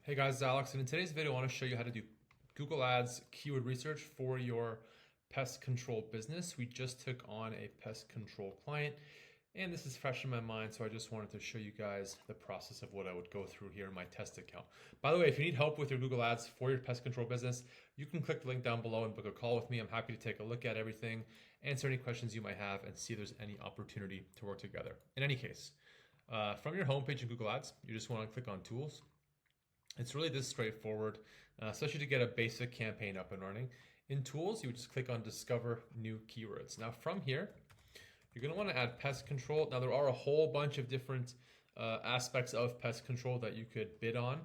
Hey guys, it's Alex, and in today's video, I want to show you how to do Google Ads keyword research for your pest control business. We just took on a pest control client, and this is fresh in my mind, so I just wanted to show you guys the process of what I would go through here in my test account. By the way, if you need help with your Google Ads for your pest control business, you can click the link down below and book a call with me. I'm happy to take a look at everything, answer any questions you might have, and see if there's any opportunity to work together. In any case, from your homepage in Google Ads, you just want to click on Tools. It's really this straightforward, especially to get a basic campaign up and running. In Tools, you would just click on Discover New Keywords. Now from here, you're going to want to add pest control. Now there are a whole bunch of different aspects of pest control that you could bid on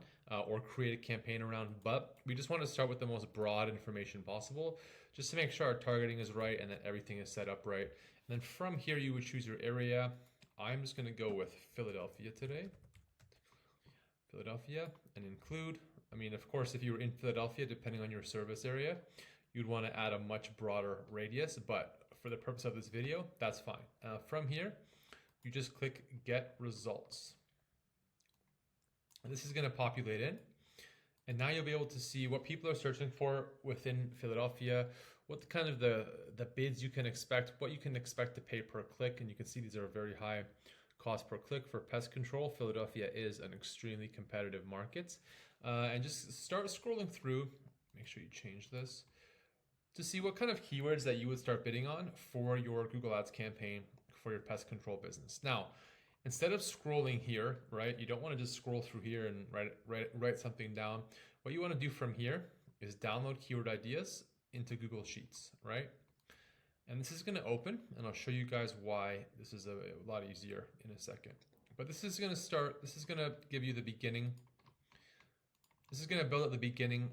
or create a campaign around, but we just want to start with the most broad information possible just to make sure our targeting is right and that everything is set up right. And then from here, you would choose your area. I'm just going to go with Philadelphia today. Philadelphia and include. I mean, of course, if you were in Philadelphia, depending on your service area, you'd want to add a much broader radius, but for the purpose of this video, that's fine. From here, you just click Get Results. And this is going to populate in. And now you'll be able to see what people are searching for within Philadelphia, what kind of the bids you can expect, what you can expect to pay per click. And you can see these are very high cost per click for pest control. Philadelphia is an extremely competitive market. And just start scrolling through, make sure you change this, to see what kind of keywords that you would start bidding on for your Google Ads campaign for your pest control business. Now, instead of scrolling here, right, you don't want to just scroll through here and write something down. What you want to do from here is download keyword ideas into Google Sheets, right? And this is going to open, and I'll show you guys why this is a lot easier in a second. But this is going to give you the beginning. This is going to build up the beginning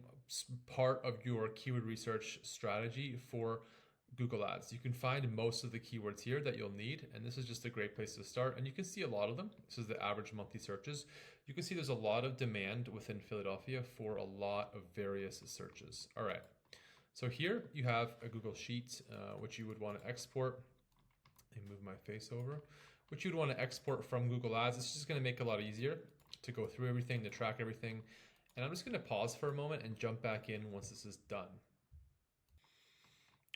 part of your keyword research strategy for Google Ads. You can find most of the keywords here that you'll need, and this is just a great place to start. And you can see a lot of them. This is the average monthly searches. You can see there's a lot of demand within Philadelphia for a lot of various searches. All right. So here you have a Google Sheet, which you would want to export. Let me move my face over. Which you'd want to export from Google Ads. It's just going to make it a lot easier to go through everything, to track everything. And I'm just going to pause for a moment and jump back in once this is done.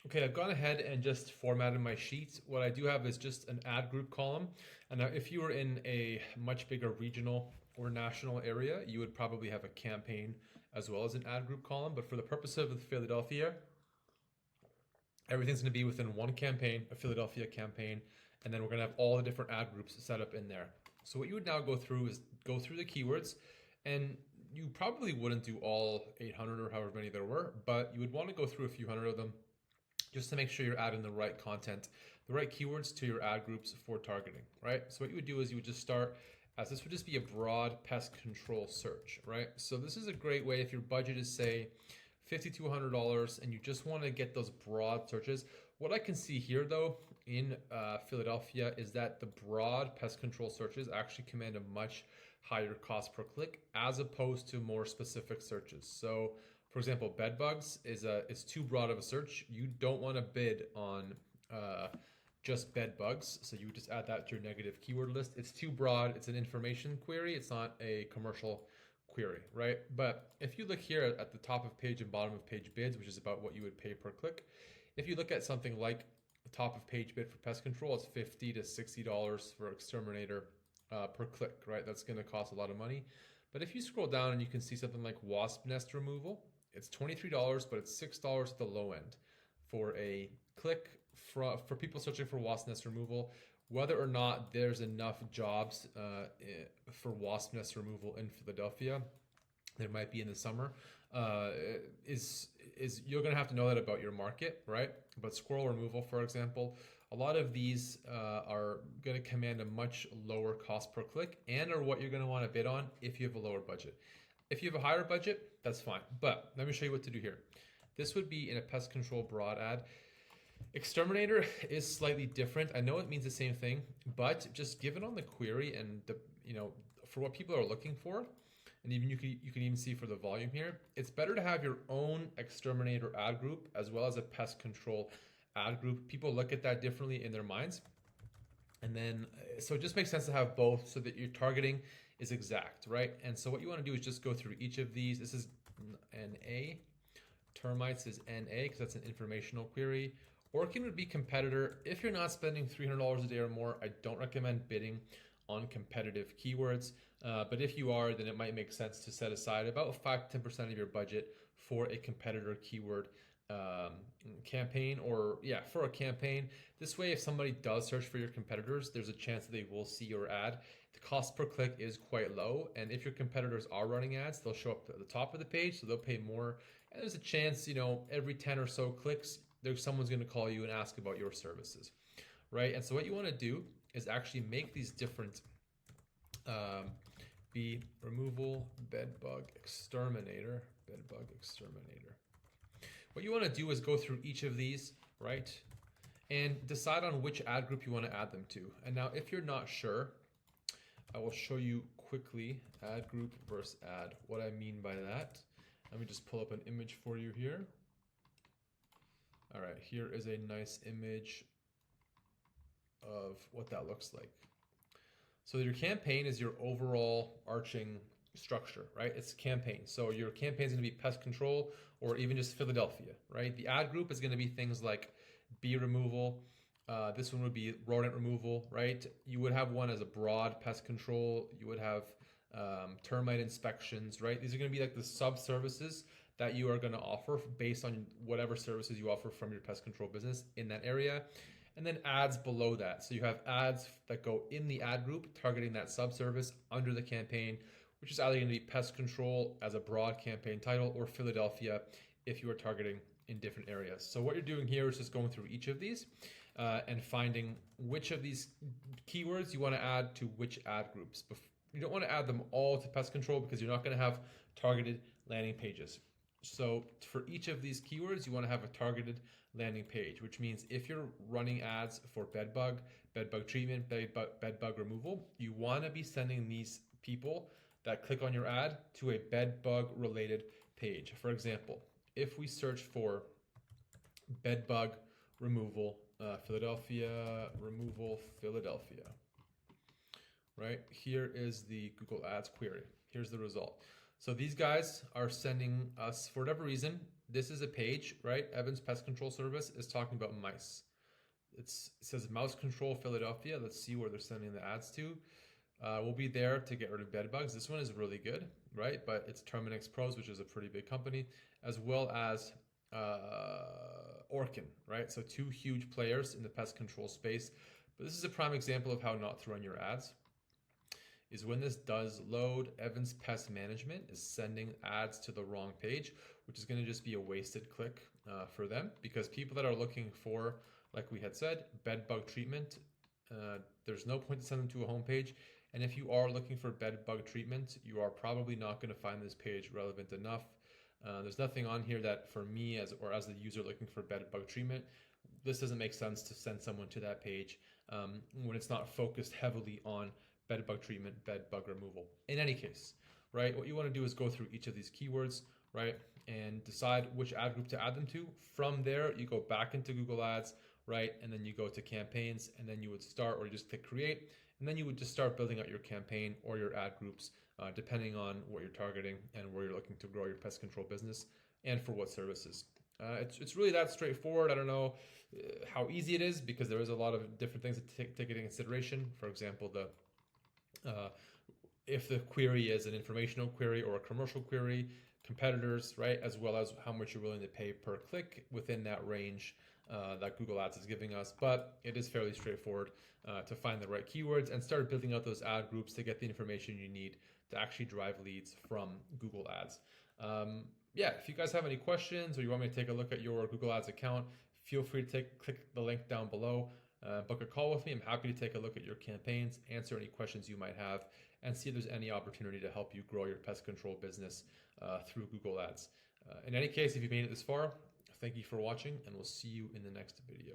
Okay, I've gone ahead and just formatted my sheet. What I do have is just an ad group column. And now if you were in a much bigger regional or national area, you would probably have a campaign as well as an ad group column. But for the purpose of Philadelphia, everything's going to be within one campaign, a Philadelphia campaign, and then we're going to have all the different ad groups set up in there. So what you would now go through is go through the keywords, and you probably wouldn't do all 800 or however many there were, but you would want to go through a few hundred of them just to make sure you're adding the right content, the right keywords to your ad groups for targeting, right? So what you would do is you would just start, as this would just be a broad pest control search, right? So this is a great way if your budget is, say, $50 to $100 and you just want to get those broad searches. What I can see here though in Philadelphia is that the broad pest control searches actually command a much higher cost per click as opposed to more specific searches. So for example, bed bugs is too broad of a search. You don't want to bid on just bed bugs. So you would just add that to your negative keyword list. It's too broad. It's an information query. It's not a commercial query, right? But if you look here at the top of page and bottom of page bids, which is about what you would pay per click, if you look at something like the top of page bid for pest control, it's $50 to $60 for exterminator per click, right? That's going to cost a lot of money. But if you scroll down and you can see something like wasp nest removal, it's $23, but it's $6 at the low end for a click for people searching for wasp nest removal. Whether or not there's enough jobs for wasp nest removal in Philadelphia, there might be in the summer, is you're going to have to know that about your market, right? But squirrel removal, for example, a lot of these are going to command a much lower cost per click and are what you're going to want to bid on if you have a lower budget. If you have a higher budget, that's fine. But let me show you what to do here. This would be in a pest control broad ad. Exterminator is slightly different. I know it means the same thing, but just given on the query and for what people are looking for, and even you can even see for the volume here, it's better to have your own exterminator ad group as well as a pest control ad group. People look at that differently in their minds. And then, so it just makes sense to have both so that your targeting is exact, right? And so what you want to do is just go through each of these. This is NA. Termites is NA because that's an informational query. Orkin would be competitor. If you're not spending $300 a day or more, I don't recommend bidding on competitive keywords. But if you are, then it might make sense to set aside about 5 to 10% of your budget for a competitor keyword campaign, or for a campaign. This way, if somebody does search for your competitors, there's a chance that they will see your ad. The cost per click is quite low, and if your competitors are running ads, they'll show up at the top of the page, so they'll pay more. And there's a chance, every 10 or so clicks, someone's going to call you and ask about your services, right? And so what you want to do is actually make these different bee removal, bedbug exterminator. What you want to do is go through each of these, right? And decide on which ad group you want to add them to. And now if you're not sure, I will show you quickly ad group versus ad. What I mean by that, let me just pull up an image for you here. All right, here is a nice image of what that looks like. So your campaign is your overall arching structure, right? It's campaign. So your campaign is going to be pest control or even just Philadelphia, right? The ad group is going to be things like bee removal. This one would be rodent removal, right? You would have one as a broad pest control. You would have termite inspections, right? These are going to be like the sub-services that you are going to offer based on whatever services you offer from your pest control business in that area. And then ads below that. So you have ads that go in the ad group targeting that sub-service under the campaign, which is either going to be pest control as a broad campaign title or Philadelphia if you are targeting in different areas. So what you're doing here is just going through each of these and finding which of these keywords you want to add to which ad groups. You don't want to add them all to pest control because you're not going to have targeted landing pages. So for each of these keywords, you want to have a targeted landing page, which means if you're running ads for bedbug treatment, bedbug removal, you want to be sending these people that click on your ad to a bedbug related page. For example, if we search for bedbug removal, Philadelphia, right? Here is the Google Ads query. Here's the result. So these guys are sending us, for whatever reason, this is a page, right? Evan's Pest Control Service is talking about mice. It says mouse control Philadelphia. Let's see where they're sending the ads to. We'll be there to get rid of bed bugs. This one is really good, right? But it's Terminix Pros, which is a pretty big company, as well as Orkin, right? So two huge players in the pest control space. But this is a prime example of how not to run your ads. Is when this does load, Evans Pest Management is sending ads to the wrong page, which is going to just be a wasted click for them, because people that are looking for, like we had said, bed bug treatment, there's no point to send them to a homepage. And if you are looking for bed bug treatment, you are probably not going to find this page relevant enough. There's nothing on here that for me as the user looking for bed bug treatment, this doesn't make sense to send someone to that page when it's not focused heavily on bed bug treatment, bed bug removal. In any case, right, what you want to do is go through each of these keywords, right, and decide which ad group to add them to. From there, you go back into Google Ads, right, and then you go to campaigns, and then you would start, or you just click create, and then you would just start building out your campaign or your ad groups, depending on what you're targeting and where you're looking to grow your pest control business and for what services. It's really that straightforward. I don't know how easy it is, because there is a lot of different things to take into consideration. For example, if the query is an informational query or a commercial query, competitors, right, as well as how much you're willing to pay per click within that range that Google Ads is giving us. But it is fairly straightforward to find the right keywords and start building out those ad groups to get the information you need to actually drive leads from Google Ads. If you guys have any questions or you want me to take a look at your Google Ads account, feel free to click the link down below. Book a call with me. I'm happy to take a look at your campaigns, answer any questions you might have, and see if there's any opportunity to help you grow your pest control business through Google Ads. In any case, if you made it this far, thank you for watching, and we'll see you in the next video.